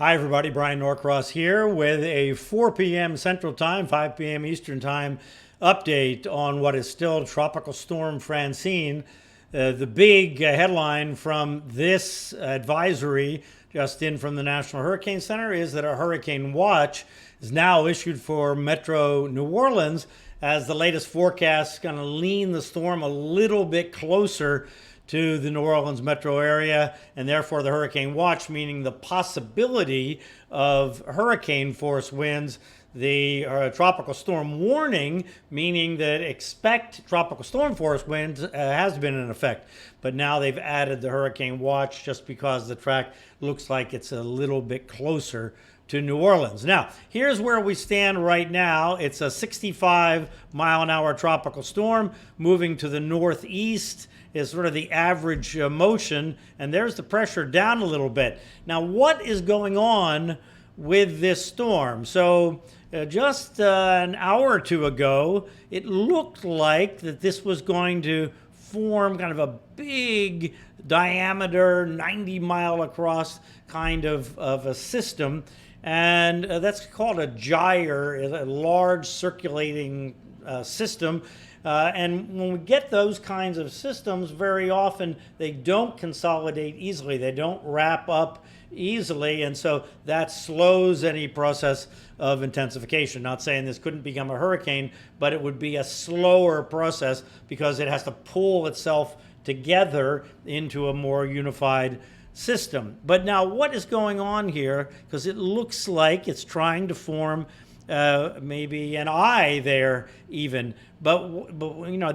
Hi, everybody. Bryan Norcross here with a 4 p.m. Central Time, 5 p.m. Eastern Time update on what is still Tropical Storm Francine. The big headline from this advisory just in from the National Hurricane Center is that a hurricane watch is now issued for Metro New Orleans as the latest forecast is going to lean the storm a little bit closer to the New Orleans metro area, and therefore the hurricane watch, meaning the possibility of hurricane force winds. The tropical storm warning, meaning that expect tropical storm force winds, has been in effect. But now they've added the hurricane watch just because the track looks like it's a little bit closer to New Orleans. Now, here's where we stand right now. It's a 65-mile-an-hour tropical storm moving to the northeast is sort of the average motion, and there's the pressure down a little bit. Now, what is going on with this storm? So just an hour or two ago, it looked like that this was going to form kind of a big diameter, 90-mile across kind of a system. And that's called a gyre, a large circulating system. And when we get those kinds of systems, very often they don't consolidate easily. They don't wrap up easily. And so that slows any process of intensification. Not saying this couldn't become a hurricane, but it would be a slower process because it has to pull itself together into a more unified system. But now what is going on here? Because it looks like it's trying to form maybe an eye there even. But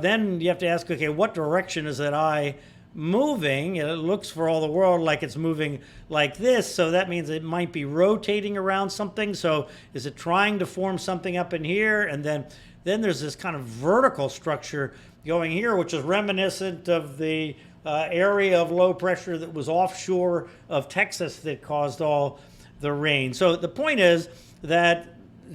then you have to ask, okay, what direction is that eye moving? It looks for all the world like it's moving like this, so that means it might be rotating around something. So is it trying to form something up in here? And then there's this kind of vertical structure going here, which is reminiscent of the area of low pressure that was offshore of Texas that caused all the rain. So the point is that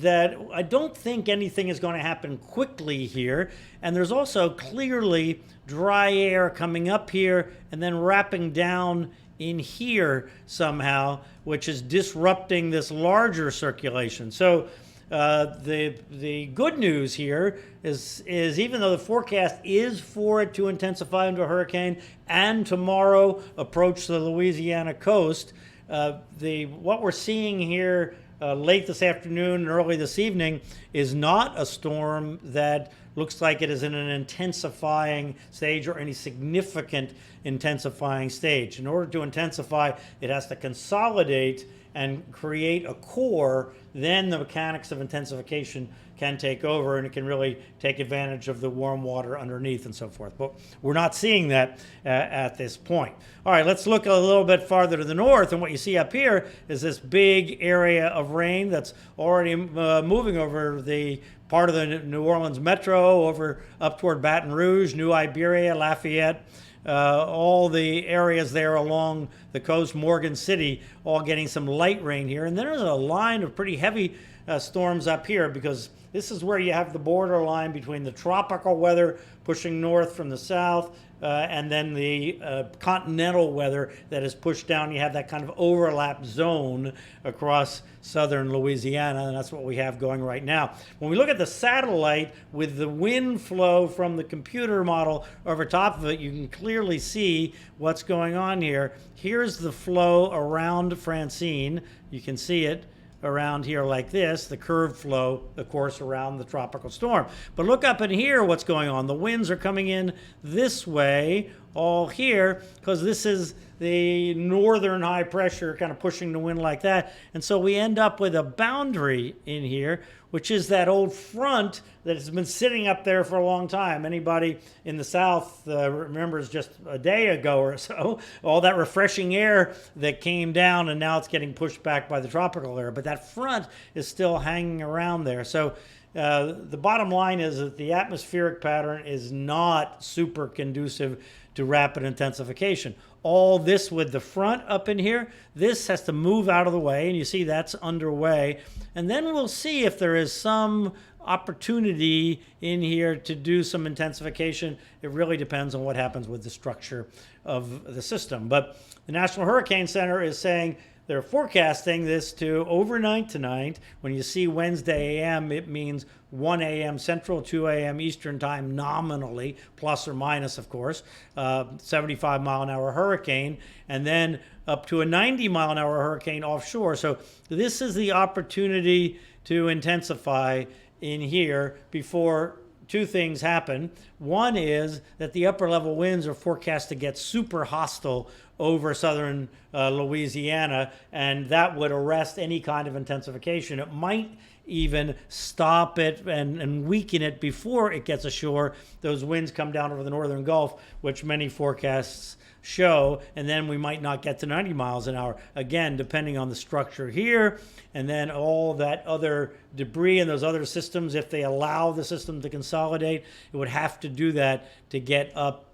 I don't think anything is going to happen quickly here. And there's also clearly dry air coming up here and then wrapping down in here somehow, which is disrupting this larger circulation. So the good news here is even though the forecast is for it to intensify into a hurricane and tomorrow approach the Louisiana coast, what we're seeing here late this afternoon and early this evening is not a storm that looks like it is in an intensifying stage or any significant intensifying stage. In order to intensify, it has to consolidate and create a core. Then the mechanics of intensification can take over and it can really take advantage of the warm water underneath and so forth. But we're not seeing that at this point. All right, let's look a little bit farther to the north. And what you see up here is this big area of rain that's already moving over the part of the New Orleans metro, over up toward Baton Rouge, New Iberia, Lafayette. All the areas there along the coast, Morgan City, all getting some light rain here. And then there's a line of pretty heavy storms up here because this is where you have the borderline between the tropical weather pushing north from the south and then the continental weather that is pushed down. You have that kind of overlap zone across southern Louisiana, and that's what we have going right now. When we look at the satellite with the wind flow from the computer model over top of it, you can clearly see what's going on here. Here's the flow around Francine. You can see it around here like this, the curved flow, of course, around the tropical storm. But look up in here what's going on. The winds are coming in this way, all here, because this is the northern high pressure kind of pushing the wind like that. And so we end up with a boundary in here, which is that old front that has been sitting up there for a long time. Anybody in the South remembers just a day ago or so, all that refreshing air that came down and now it's getting pushed back by the tropical air. But that front is still hanging around there. So the bottom line is that the atmospheric pattern is not super conducive to rapid intensification. All this with the front up in here, this has to move out of the way, and you see that's underway. And then we'll see if there is some opportunity in here to do some intensification. It really depends on what happens with the structure of the system. But the National Hurricane Center is saying they're forecasting this to overnight tonight. When you see Wednesday AM, it means 1 a.m. Central, 2 a.m. Eastern time nominally, plus or minus, of course, 75 mile an hour hurricane, and then up to a 90 mile an hour hurricane offshore. So this is the opportunity to intensify in here before two things happen. One is that the upper level winds are forecast to get super hostile over southern Louisiana, and that would arrest any kind of intensification. It might even stop it and weaken it before it gets ashore. Those winds come down over the northern Gulf, which many forecasts show, and then we might not get to 90 miles an hour, again, depending on the structure here, and then all that other debris and those other systems. If they allow the system to consolidate, it would have to do that to get up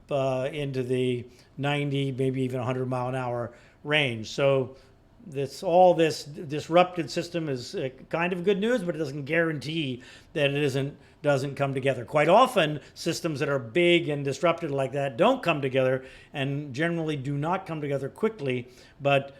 into the 90, maybe even 100 mile an hour range. So all this disrupted system is kind of good news, but it doesn't guarantee that it doesn't come together. Quite often, systems that are big and disrupted like that don't come together, and generally do not come together quickly. But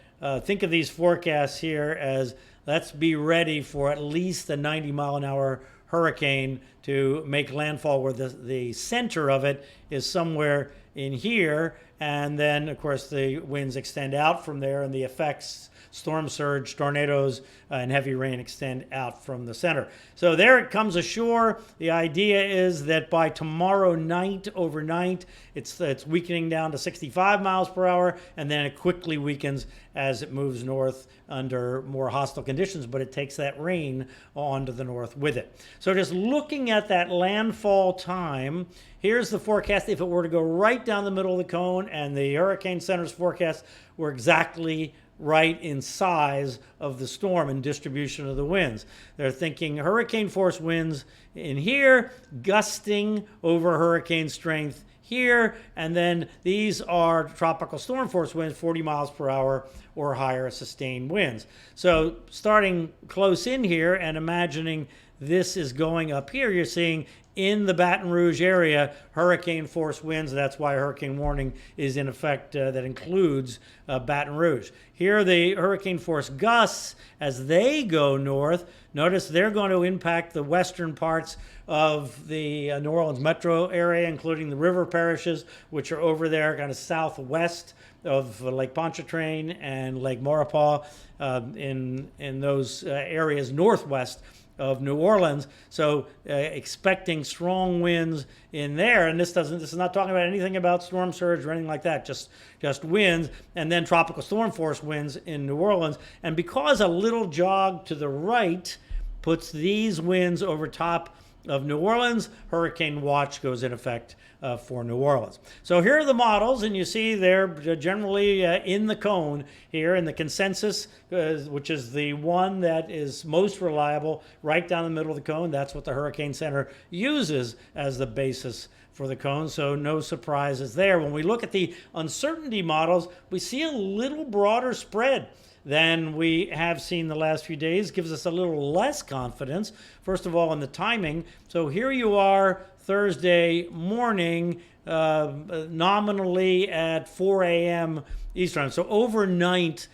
think of these forecasts here as, let's be ready for at least a 90 mile an hour hurricane to make landfall, where the center of it is somewhere in here. And then, of course, the winds extend out from there, and the effects, storm surge, tornadoes, and heavy rain, extend out from the center. So there it comes ashore. The idea is that by tomorrow night, overnight, it's weakening down to 65 miles per hour, and then it quickly weakens as it moves north under more hostile conditions, but it takes that rain on to the north with it. So just looking at that landfall time, here's the forecast if it were to go right down the middle of the cone, and the Hurricane Center's forecast were exactly right in size of the storm and distribution of the winds. They're thinking hurricane force winds in here, gusting over hurricane strength here, and then these are tropical storm force winds, 40 miles per hour or higher sustained winds. So starting close in here and imagining this is going up here, you're seeing in the Baton Rouge area, hurricane force winds. That's why a hurricane warning is in effect that includes Baton Rouge. Here are the hurricane force gusts as they go north. Notice they're going to impact the western parts of the New Orleans metro area, including the river parishes, which are over there kind of southwest of Lake Pontchartrain and Lake Maurepas, in those areas northwest of New Orleans. So expecting strong winds in there, and this is not talking about anything about storm surge or anything like that, just winds, and then tropical storm force winds in New Orleans. And because a little jog to the right puts these winds over top of New Orleans, hurricane watch goes in effect for New Orleans. So here are the models, and you see they're generally in the cone here, in the consensus, which is the one that is most reliable, right down the middle of the cone. That's what the Hurricane Center uses as the basis for the cone, so no surprises there. When we look at the uncertainty models, we see a little broader spread than we have seen the last few days. Gives us a little less confidence, first of all, in the timing. So here you are Thursday morning, nominally at 4 a.m. Eastern. So overnight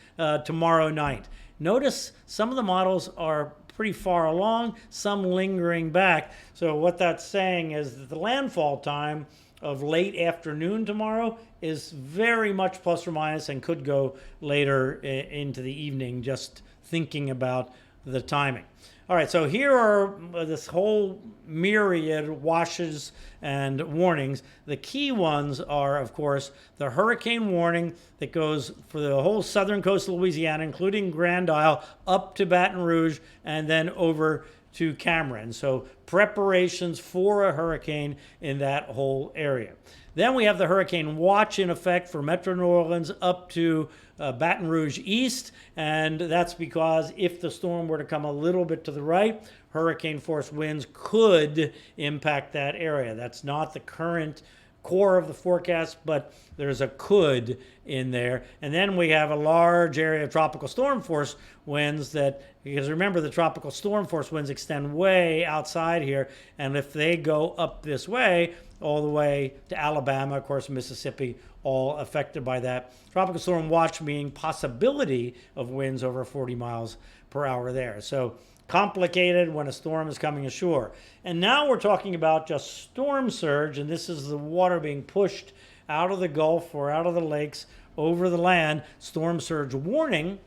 tomorrow night. Notice some of the models are pretty far along, some lingering back. So what that's saying is that the landfall time of late afternoon tomorrow is very much plus or minus, and could go later into the evening, just thinking about the timing. All right, so here are this whole myriad washes and warnings. The key ones are, of course, the hurricane warning that goes for the whole southern coast of Louisiana, including Grand Isle, up to Baton Rouge, and then over to Cameron. So preparations for a hurricane in that whole area. Then we have the hurricane watch in effect for Metro New Orleans up to Baton Rouge East, and that's because if the storm were to come a little bit to the right, hurricane force winds could impact that area. That's not the current core of the forecast, but there's a could in there. And then we have a large area of tropical storm force winds that, because remember, the tropical storm force winds extend way outside here, and if they go up this way, all the way to Alabama, of course, Mississippi, all affected by that. Tropical storm watch meaning possibility of winds over 40 miles per hour there. So complicated when a storm is coming ashore. And now we're talking about just storm surge, and this is the water being pushed out of the Gulf or out of the lakes over the land. Storm surge warning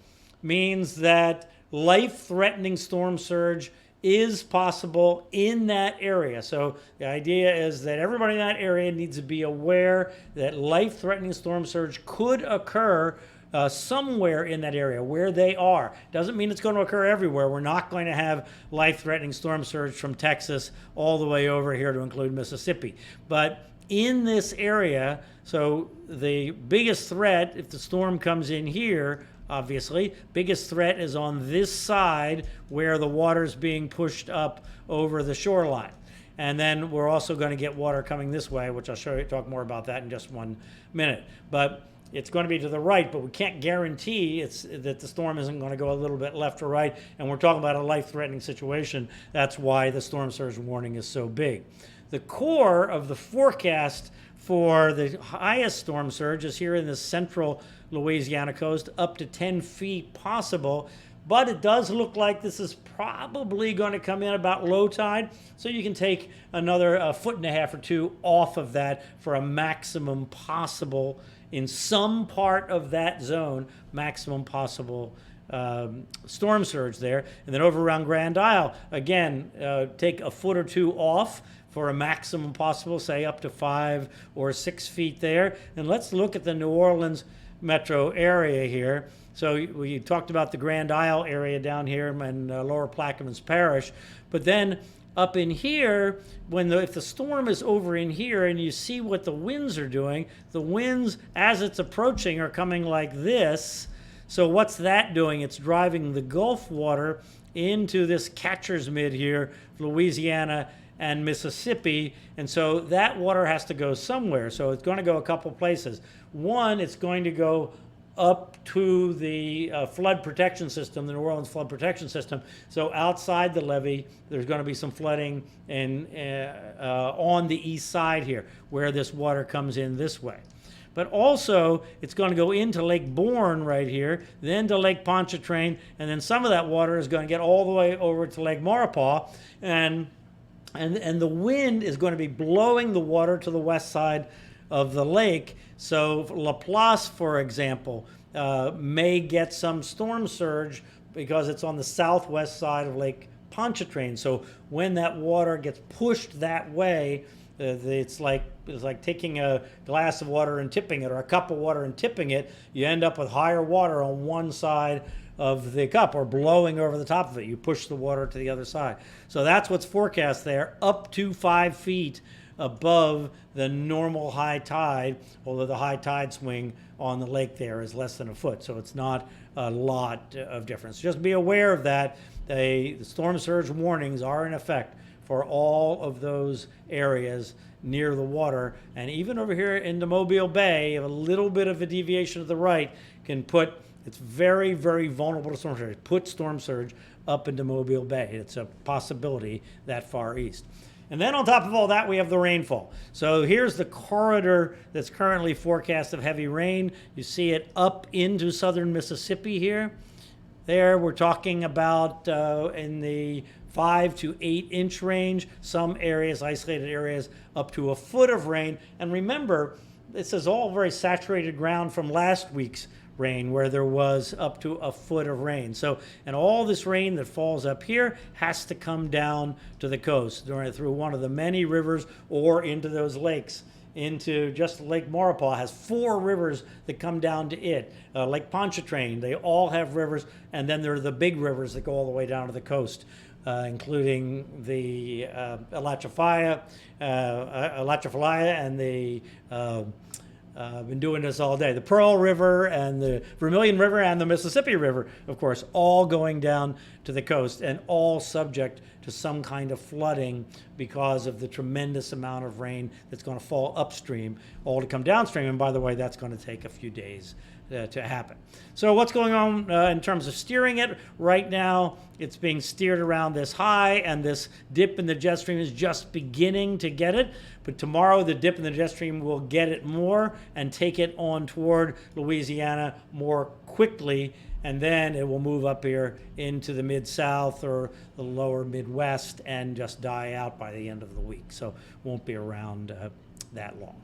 means that life-threatening storm surge is possible in that area. So the idea is that everybody in that area needs to be aware that life-threatening storm surge could occur somewhere in that area where they are. Doesn't mean it's going to occur everywhere. We're not going to have life-threatening storm surge from Texas all the way over here to include Mississippi. But in this area, so the biggest threat, if the storm comes in here, obviously, biggest threat is on this side where the water's being pushed up over the shoreline. And then we're also going to get water coming this way, which I'll talk more about that in just 1 minute. But it's going to be to the right, but we can't guarantee that the storm isn't going to go a little bit left or right. And we're talking about a life-threatening situation. That's why the storm surge warning is so big. The core of the forecast for the highest storm surge is here in the central Louisiana coast, up to 10 feet possible. But it does look like this is probably going to come in about low tide. So you can take another 1.5 foot or 2 off of that for a maximum possible, in some part of that zone, maximum possible storm surge there. And then over around Grand Isle, again, take a 1 foot or 2 off for a maximum possible, say up to 5 or 6 feet there. And let's look at the New Orleans metro area here. So we talked about the Grand Isle area down here in Lower Plaquemines Parish, but then up in here, if the storm is over in here and you see what the winds are doing, the winds as it's approaching are coming like this. So what's that doing? It's driving the Gulf water into this catcher's midd here, Louisiana and Mississippi, and so that water has to go somewhere. So it's going to go a couple places. One, it's going to go up to the flood protection system, the New Orleans flood protection system. So outside the levee, there's going to be some flooding on the east side here, where this water comes in this way. But also, it's going to go into Lake Bourne right here, then to Lake Pontchartrain, and then some of that water is going to get all the way over to Lake Maurepas, and the wind is going to be blowing the water to the west side of the lake. So Laplace, for example, may get some storm surge because it's on the southwest side of Lake Pontchartrain. So when that water gets pushed that way, it's like taking a glass of water and tipping it, or a cup of water and tipping it. You end up with higher water on one side of the cup, or blowing over the top of it. You push the water to the other side. So that's what's forecast there, up to 5 feet above the normal high tide, although the high tide swing on the lake there is less than a foot, so it's not a lot of difference. Just be aware of that. The storm surge warnings are in effect for all of those areas near the water, and even over here in the Mobile Bay, a little bit of a deviation to the right can put, it's very, very vulnerable to storm surge. Put storm surge up into Mobile Bay. It's a possibility that far east. And then on top of all that, we have the rainfall. So here's the corridor that's currently forecast of heavy rain. You see it up into southern Mississippi here. There we're talking about in the 5 to 8 inch range, some areas, isolated areas, up to a foot of rain. And remember, this is all very saturated ground from last week's rain, where there was up to a foot of rain. So, and all this rain that falls up here has to come down to the coast through one of the many rivers or into those lakes. Into just Lake Maurepas has 4 rivers that come down to it. Lake Pontchartrain, they all have rivers, and then there are the big rivers that go all the way down to the coast, including the Alachifalaya and the I've been doing this all day. The Pearl River and the Vermilion River and the Mississippi River, of course, all going down to the coast and all subject to some kind of flooding because of the tremendous amount of rain that's going to fall upstream, all to come downstream. And by the way, that's going to take a few days to happen. So what's going on in terms of steering it? Right now, it's being steered around this high, and this dip in the jet stream is just beginning to get it. But tomorrow, the dip in the jet stream will get it more and take it on toward Louisiana more quickly, and then it will move up here into the mid-south or the lower Midwest and just die out by the end of the week. So won't be around that long.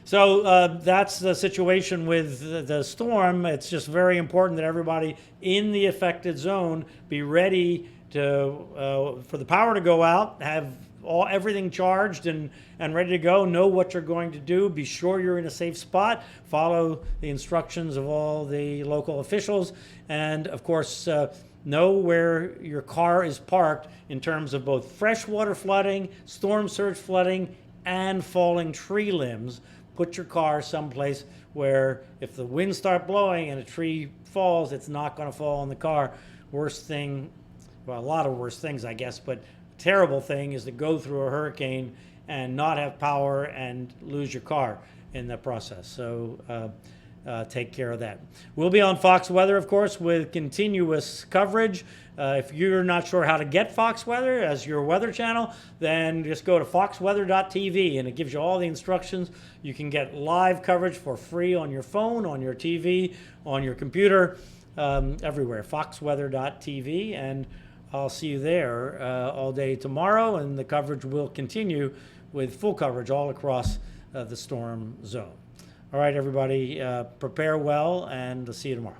So that's the situation with the storm. It's just very important that everybody in the affected zone be ready to for the power to go out, have everything charged and ready to go, know what you're going to do, be sure you're in a safe spot, follow the instructions of all the local officials, and of course know where your car is parked in terms of both freshwater flooding, storm surge flooding, and falling tree limbs. Put your car someplace where if the winds start blowing and a tree falls, it's not going to fall on the car. Worst thing, well, a lot of worse things, I guess, but terrible thing is to go through a hurricane and not have power and lose your car in the process. So take care of that. We'll be on Fox Weather, of course, with continuous coverage. If you're not sure how to get Fox Weather as your weather channel, then just go to foxweather.tv, and it gives you all the instructions. You can get live coverage for free on your phone, on your TV, on your computer, everywhere. foxweather.tv, and I'll see you there all day tomorrow, and the coverage will continue with full coverage all across the storm zone. All right, everybody, prepare well, and I'll see you tomorrow.